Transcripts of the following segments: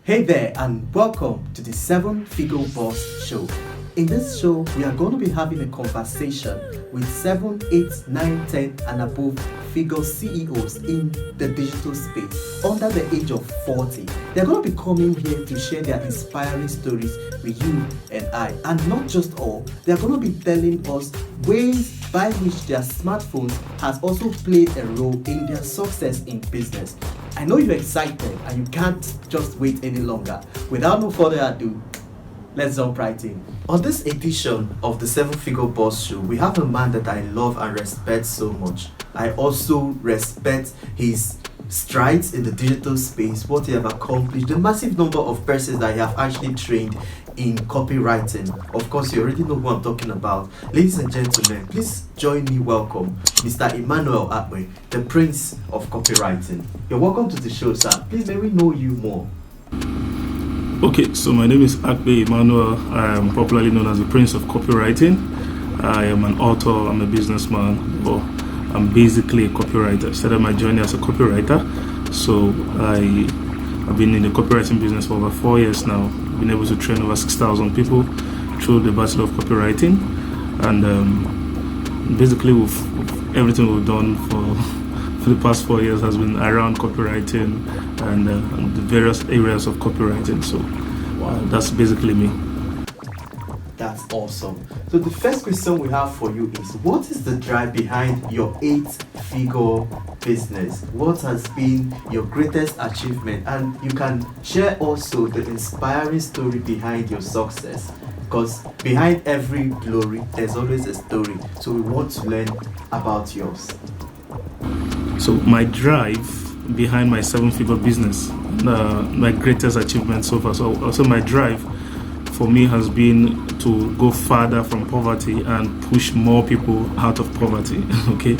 Hey there, and welcome to the 7-Figure Boss Show. In this show, we are going to be having a conversation with 7, 8, 9, 10 and above figure CEOs in the digital space under the age of 40. They're going to be coming here to share their inspiring stories with you and I. And not just all, they're going to be telling us ways by which their smartphones has also played a role in their success in business. I know you're excited and you can't just wait any longer. Without no further ado, let's jump right in. On this edition of the 7-Figure Boss Show, we have a man that I love and respect so much. I also respect his strides in the digital space, what he have accomplished, the massive number of persons that he have actually trained in copywriting. Of course, you already know who I'm talking about. Ladies and gentlemen, please join me welcome Mr. Emmanuel AKPE, the Prince of Copywriting. You're welcome to the show, sir. Please may we know you more. Okay, so my name is AKPE Emmanuel. I am popularly known as the Prince of Copywriting. I am an author, I'm a businessman, but I'm basically a copywriter. I started my journey as a copywriter, so I've been in the copywriting business for over 4 years now. Been able to train over 6,000 people through the Bachelor of Copywriting, and basically everything we've done for the past 4 years has been around copywriting and the various areas of copywriting. So that's basically me. That's awesome. So the first question we have for you is, what is the drive behind your 8-figure business? What has been your greatest achievement? And you can share also the inspiring story behind your success, because behind every glory there's always a story. So we want to learn about yours. So my drive behind my 7-figure business, my greatest achievement so far. So also my drive for me has been to go farther from poverty and push more people out of poverty. Okay,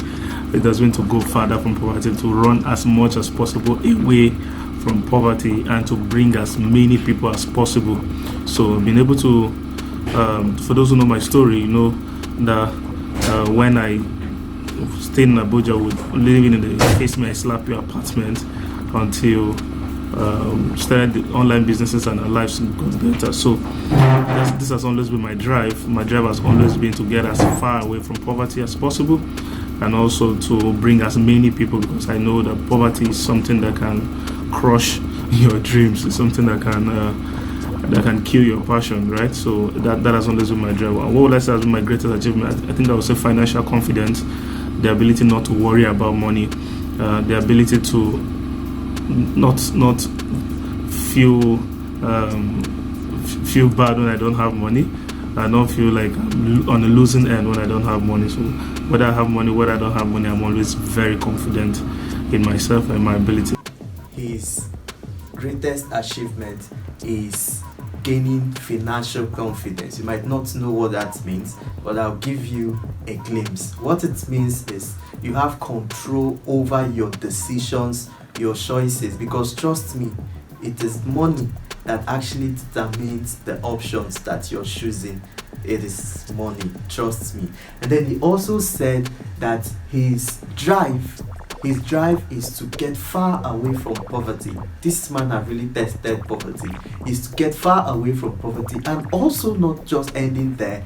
it has been to go farther from poverty, to run as much as possible away from poverty, and to bring as many people as possible. So I've been able to, for those who know my story, you know that when I stayed in Abuja, living in the face me I slap your apartment until started the online businesses and our lives got better. So this has always been my drive. My drive has always been to get as far away from poverty as possible, and also to bring as many people, because I know that poverty is something that can crush your dreams. It's something that can kill your passion, right? So that has always been my drive. What would I say has been my greatest achievement? I think I would say financial confidence, the ability not to worry about money, the ability to not feel bad when I don't have money. I don't feel like I'm on the losing end when I don't have money. So whether I have money, whether I don't have money, I'm always very confident in myself and my ability. His greatest achievement is gaining financial confidence. You might not know what that means, but I'll give you a glimpse. What it means is you have control over your decisions, your choices, because trust me, it is money that actually determines the options that you're choosing. It is money, trust me. And then he also said that his drive is to get far away from poverty. This man has really tested poverty. Is to get far away from poverty, and also not just ending there,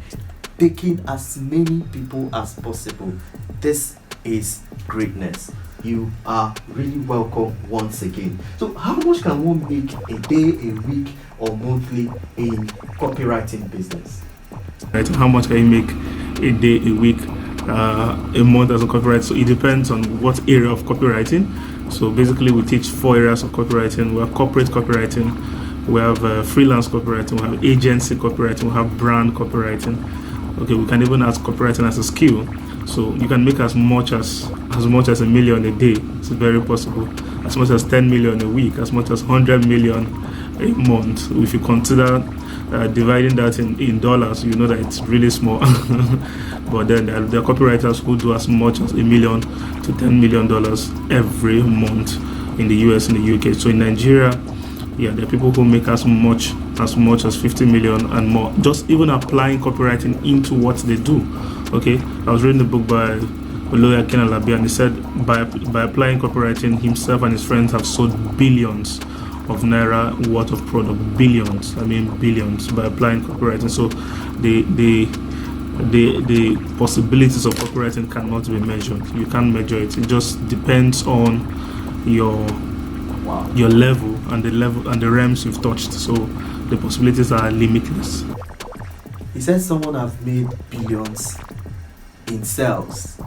taking as many people as possible. This is greatness. You are really welcome once again. So how much can one make a day, a week, or monthly in copywriting business? Right? How much can you make a day, a week, a month as a copywriter? So it depends on what area of copywriting. So basically we teach 4 areas of copywriting. We have corporate copywriting, we have freelance copywriting, we have agency copywriting, we have brand copywriting. Okay, we can even add copywriting as a skill. So you can make as much as $1 million a day. It's very possible. As much as 10 million a week, as much as 100 million a month. If you consider dividing that in dollars, you know that it's really small. But then there are copywriters who do as much as $1 million to $10 million every month in the US and the UK. So in Nigeria, there are people who make as much as 50 million and more, just even applying copywriting into what they do. Okay, I was reading the book by a lawyer, and he said by applying copywriting, himself and his friends have sold billions of naira worth of product, billions, I mean billions, by applying copywriting. So the possibilities of copywriting cannot be measured. You can't measure it. It just depends on your level and the realms you've touched. So the possibilities are limitless. He says someone have made billions in sales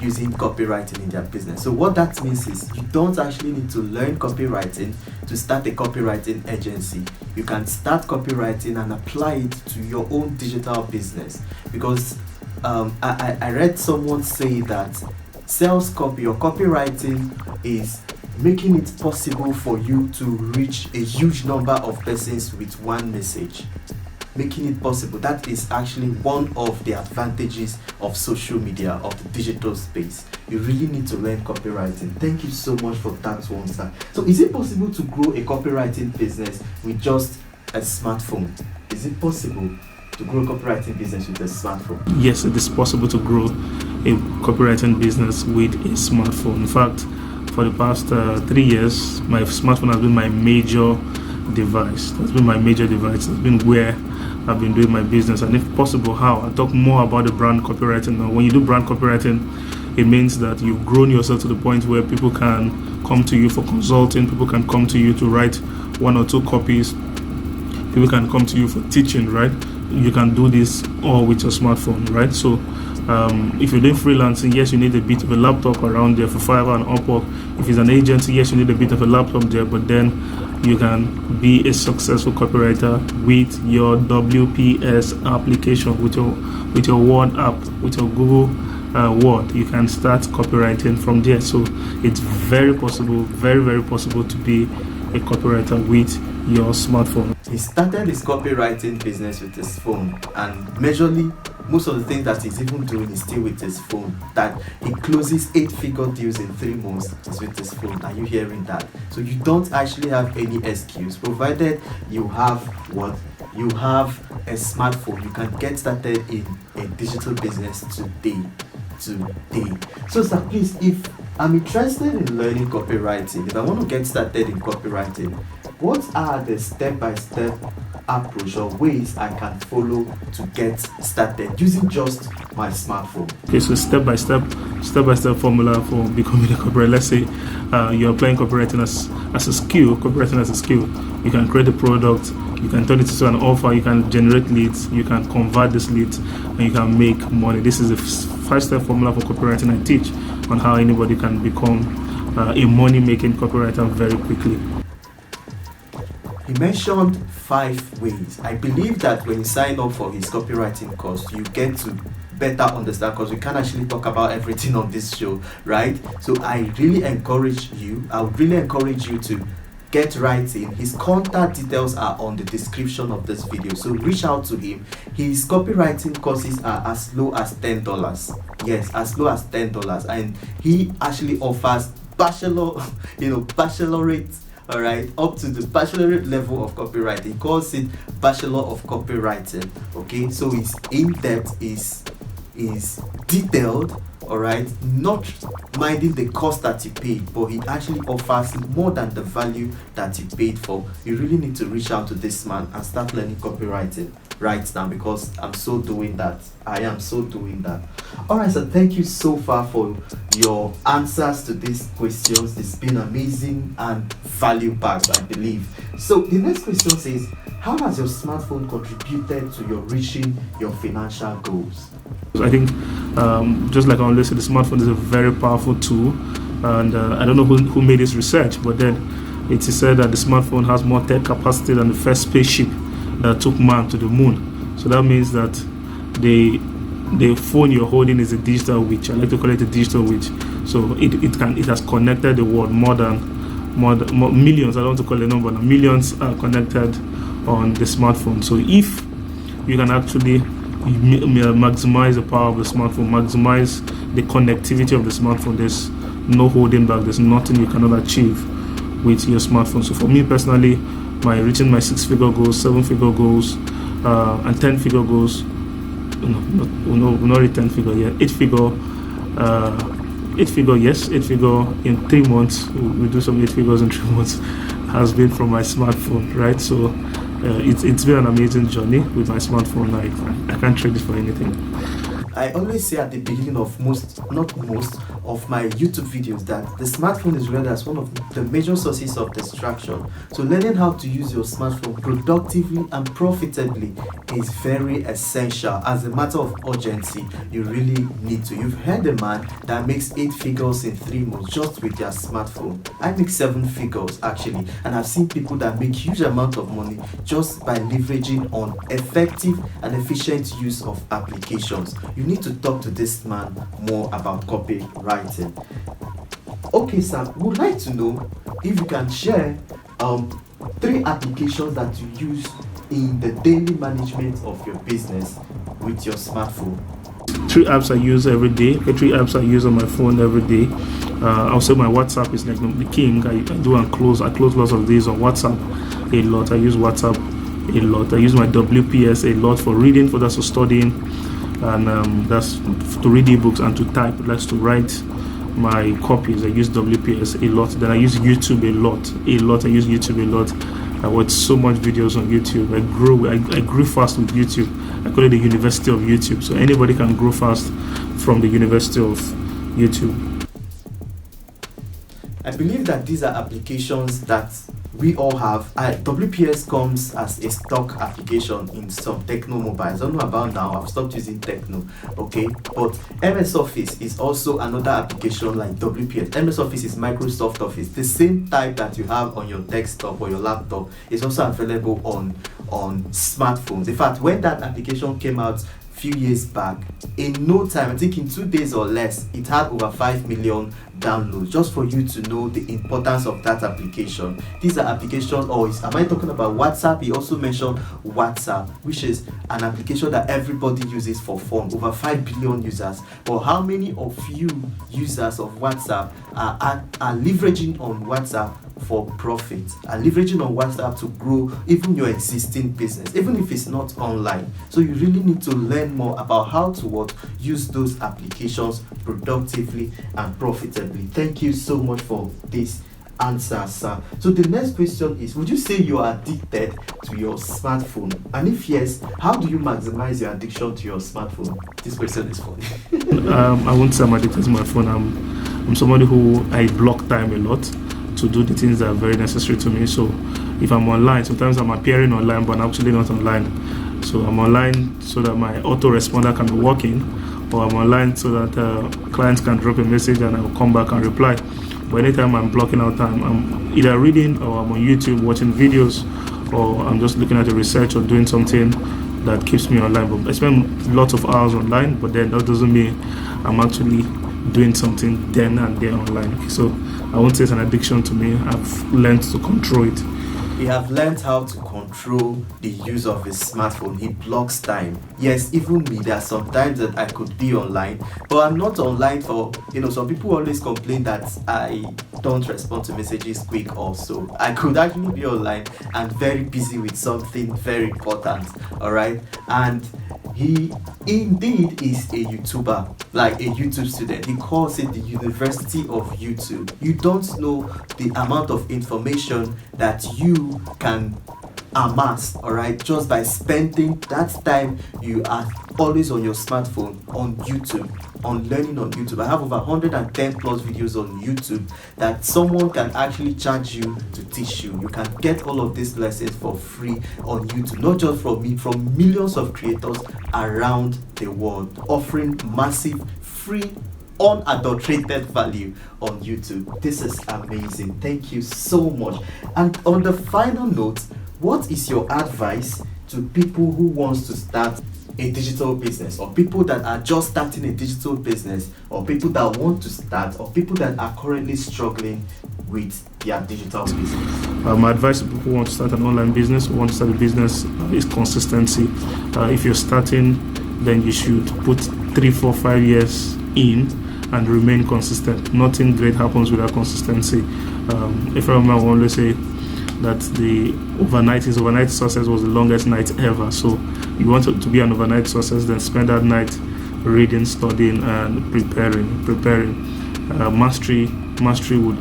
using copywriting in their business. So what that means is you don't actually need to learn copywriting to start a copywriting agency. You can start copywriting and apply it to your own digital business, because I read someone say that sales copy or copywriting is making it possible for you to reach a huge number of persons with one message. Making it possible. That is actually one of the advantages of social media, of the digital space. You really need to learn copywriting. Thank you so much for that one, sir. So is it possible to grow a copywriting business with just a smartphone? Is it possible to grow a copywriting business with a smartphone? Yes, it is possible to grow a copywriting business with a smartphone. In fact, for the past 3 years, my smartphone has been my major device. That's been my major device. It's been where I've been doing my business, and if possible, how. I'll talk more about the brand copywriting now. When you do brand copywriting, it means that you've grown yourself to the point where people can come to you for consulting, people can come to you to write 1 or 2 copies, people can come to you for teaching, right? You can do this all with your smartphone, right? So if you're doing freelancing, yes, you need a bit of a laptop around there for Fiverr and Upwork. If it's an agency, yes, you need a bit of a laptop there, but then you can be a successful copywriter with your WPS application, with your Word app, with your Google Word. You can start copywriting from there. So it's very possible, very, very possible to be a copywriter with your smartphone. He started his copywriting business with his phone, and majorly most of the things that he's even doing is still with his phone. That he closes 8-figure deals in 3 months is with his phone. Are you hearing that? So you don't actually have any excuse, provided you have what? You have a smartphone. You can get started in a digital business today. So sir, please, if I'm interested in learning copywriting, if I want to get started in copywriting, what are the step-by-step approach or ways I can follow to get started using just my smartphone? Okay, so step-by-step formula for becoming a copywriter. Let's say you're applying copywriting as a skill. Copywriting as a skill, you can create a product, you can turn it into an offer, you can generate leads, you can convert these leads, and you can make money. This is a 5-step formula for copywriting I teach on how anybody can become a money-making copywriter very quickly. He mentioned 5 ways. I believe that when you sign up for his copywriting course, you get to better understand, because we can't actually talk about everything on this show, right? So I would really encourage you to get writing. His contact details are on the description of this video, so reach out to him. His copywriting courses are as low as $10. Yes, as low as $10, and he actually offers bachelorate, all right, up to the bachelorate level of copywriting. He calls it Bachelor of Copywriting. Okay, so it's in-depth, is detailed, all right, not minding the cost that he paid, but he actually offers more than the value that he paid for. You really need to reach out to this man and start learning copywriting right now, because I am so doing that. All right, so thank you so far for your answers to these questions. It's been amazing and value packed, I believe. So the next question says, how has your smartphone contributed to your reaching your financial goals? I think just like I always say, the smartphone is a very powerful tool, and I don't know who made this research, but then it is said that the smartphone has more tech capacity than the first spaceship that took man to the moon. So that means that the phone you're holding is a digital witch. I like to call it a digital witch. So it has connected the world more than millions. I don't want to call it a number. Millions are connected on the smartphone. So if you can actually maximize the power of the smartphone, maximize the connectivity of the smartphone, there's no holding back. There's nothing you cannot achieve with your smartphone. So for me personally, reaching my 6-figure goals, 7-figure goals, and 10-figure goals, not really 10-figure, yeah, 8-figure, 8-figure, yes, 8-figure in 3 months. We do some 8 figures in 3 months. has been from my smartphone, right? So it's been an amazing journey with my smartphone. I can't trade it for anything. I always say at the beginning of not most of my YouTube videos that the smartphone is read as one of the major sources of distraction. So learning how to use your smartphone productively and profitably is very essential. As a matter of urgency, you really need to. You've heard a man that makes 8 figures in 3 months just with their smartphone. I make 7 figures actually, and I've seen people that make huge amount of money just by leveraging on effective and efficient use of applications. You need to talk to this man more about copywriting. Okay, sir, we would like to know if you can share 3 applications that you use in the daily management of your business with your smartphone. 3 apps I use every day. 3 apps I use on my phone every day. I'll say my WhatsApp is like the king. I close lots of these on WhatsApp a lot. I use WhatsApp a lot. I use my WPS a lot for reading, for that's for studying, and that's to read ebooks and to type. That's to write my copies. I use WPS a lot. Then I use YouTube a lot. I use YouTube a lot. I watch so much videos on YouTube. I grew fast with YouTube. I call it the University of YouTube. So anybody can grow fast from the University of YouTube. I believe that these are applications that we all have. WPS comes as a stock application in some Techno mobiles. I don't know about now, I've stopped using Techno, okay? But MS Office is also another application like WPS. MS Office is Microsoft Office. The same type that you have on your desktop or your laptop is also available on smartphones. In fact, when that application came out few years back, in no time, I think in 2 days or less, it had over 5 million downloads. Just for you to know the importance of that application. These are applications, or am I talking about WhatsApp? He also mentioned WhatsApp, which is an application that everybody uses for fun. Over 5 billion users. But how many of you users of WhatsApp are leveraging on WhatsApp for profit, and leveraging on WhatsApp to grow even your existing business, even if it's not online? So you really need to learn more about how to use those applications productively and profitably. Thank you so much for this answer, sir. So the next question is, would you say you are addicted to your smartphone? And if yes, how do you maximize your addiction to your smartphone? This question is funny. I won't say I'm addicted to my phone. I'm somebody who I block time a lot to do the things that are very necessary to me. So if I'm online, sometimes I'm appearing online but I'm actually not online. So I'm online so that my autoresponder can be working, or I'm online so that clients can drop a message and I'll come back and reply. But anytime I'm blocking out time, I'm either reading, or I'm on YouTube watching videos, or I'm just looking at the research or doing something that keeps me online. But I spend lots of hours online, but then that doesn't mean I'm actually doing something then and there online. So I won't say it's an addiction to me. I've learned to control it. He have learned how to control the use of his smartphone. He blocks time. Yes, even me, there are some times that I could be online, but I'm not online for, some people always complain that I don't respond to messages quick also. I could actually be online and very busy with something very important, all right? And he indeed is a YouTuber, like a YouTube student. He calls it the University of YouTube. You don't know the amount of information that you can amass, all right, just by spending that time you are always on your smartphone on YouTube, on learning on YouTube. I have over 110 plus videos on YouTube that someone can actually charge you to teach you. You can get all of these lessons for free on YouTube, not just from me, from millions of creators around the world, offering massive free unadulterated value on YouTube. This is amazing. Thank you so much. And on the final note, what is your advice to people who wants to start a digital business, or people that are just starting a digital business, or people that want to start, or people that are currently struggling with their digital business? My advice to people who want to start an online business, who want to start a business, is consistency. If you're starting, then you should put 3, 4, 5 years in and remain consistent. Nothing great happens without consistency. If I remember, I always say that the overnight success was the longest night ever. So you want to be an overnight success, then spend that night reading, studying, and preparing. Mastery mastery would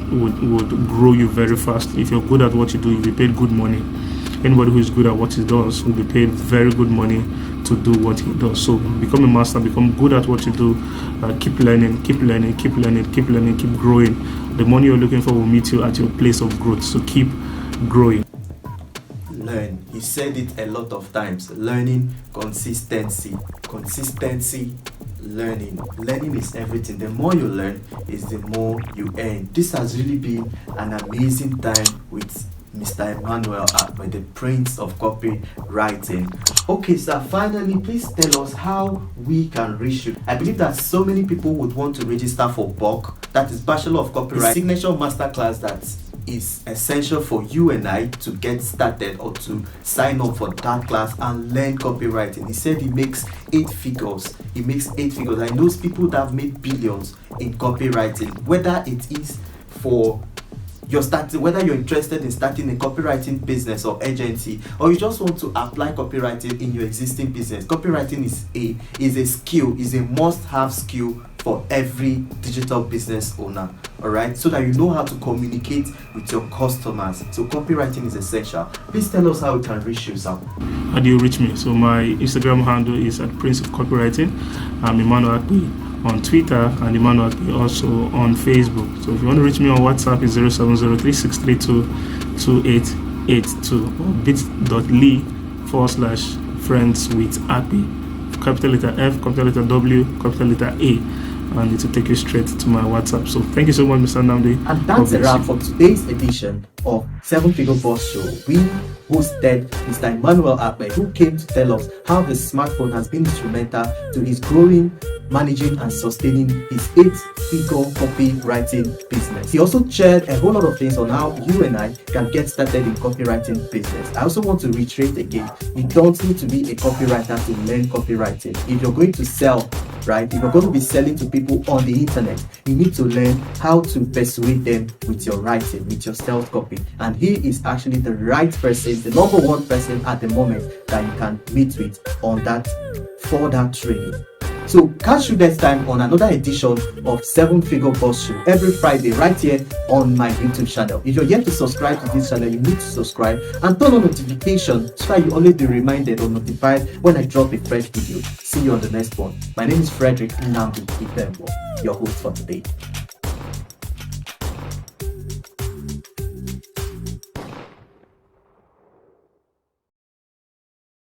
grow you very fast. If you're good at what you do, you'll be paid good money. Anybody who is good at what he does will be paid very good money to do what he does. So become a master, become good at what you do. Keep learning, keep learning, keep learning, keep learning, keep growing. The money you're looking for will meet you at your place of growth. So keep growing. Learn. He said it a lot of times. Learning, consistency, learning. Learning is everything. The more you learn is the more you earn. This has really been an amazing time with Mr. Emmanuel AKPE, the Prince of Copywriting. Okay, sir, finally, please tell us how we can reach you. I believe that so many people would want to register for BOC, that is Bachelor of Copywriting, a signature masterclass that is essential for you and I to get started or to sign up for that class and learn copywriting. He said he makes 8 figures. He makes 8 figures. I know people that have made billions in copywriting, whether it is for whether you're interested in starting a copywriting business or agency, or you just want to apply copywriting in your existing business. Copywriting is a skill, is a must-have skill for every digital business owner, all right, so that you know how to communicate with your customers. So copywriting is essential. Please tell us how we can reach you, sir. How do you reach me? So my Instagram handle is at Prince of Copywriting. I'm Emmanuel AKPE on Twitter and Emmanuel AKPE also on Facebook. So if you want to reach me on WhatsApp, it's 0703-632-2882 or bit.ly/friends with AKPE. Capital letter F, capital letter W, capital letter A, and it will take you straight to my WhatsApp. So thank you so much, Mr. Namdi. And that's a wrap for today's edition of 7 Figure Boss Show. We hosted Mr. Emmanuel AKPE, who came to tell us how his smartphone has been instrumental to his growing, managing and sustaining his 8-figure copywriting business. He also shared a whole lot of things on how you and I can get started in copywriting business. I also want to reiterate again, you don't need to be a copywriter to learn copywriting. If you're going to sell, right, if you're going to be selling to people on the internet, you need to learn how to persuade them with your writing, with your sales copy. And he is actually the right person, the number one person at the moment that you can meet with on that, for that training. So catch you next time on another edition of 7 Figure Boss Show every Friday right here on my YouTube channel. If you're yet to subscribe to this channel, you need to subscribe and turn on notifications so that you always be reminded or notified when I drop a fresh video. See you on the next one. My name is Emmanuel AKPE, your host for today.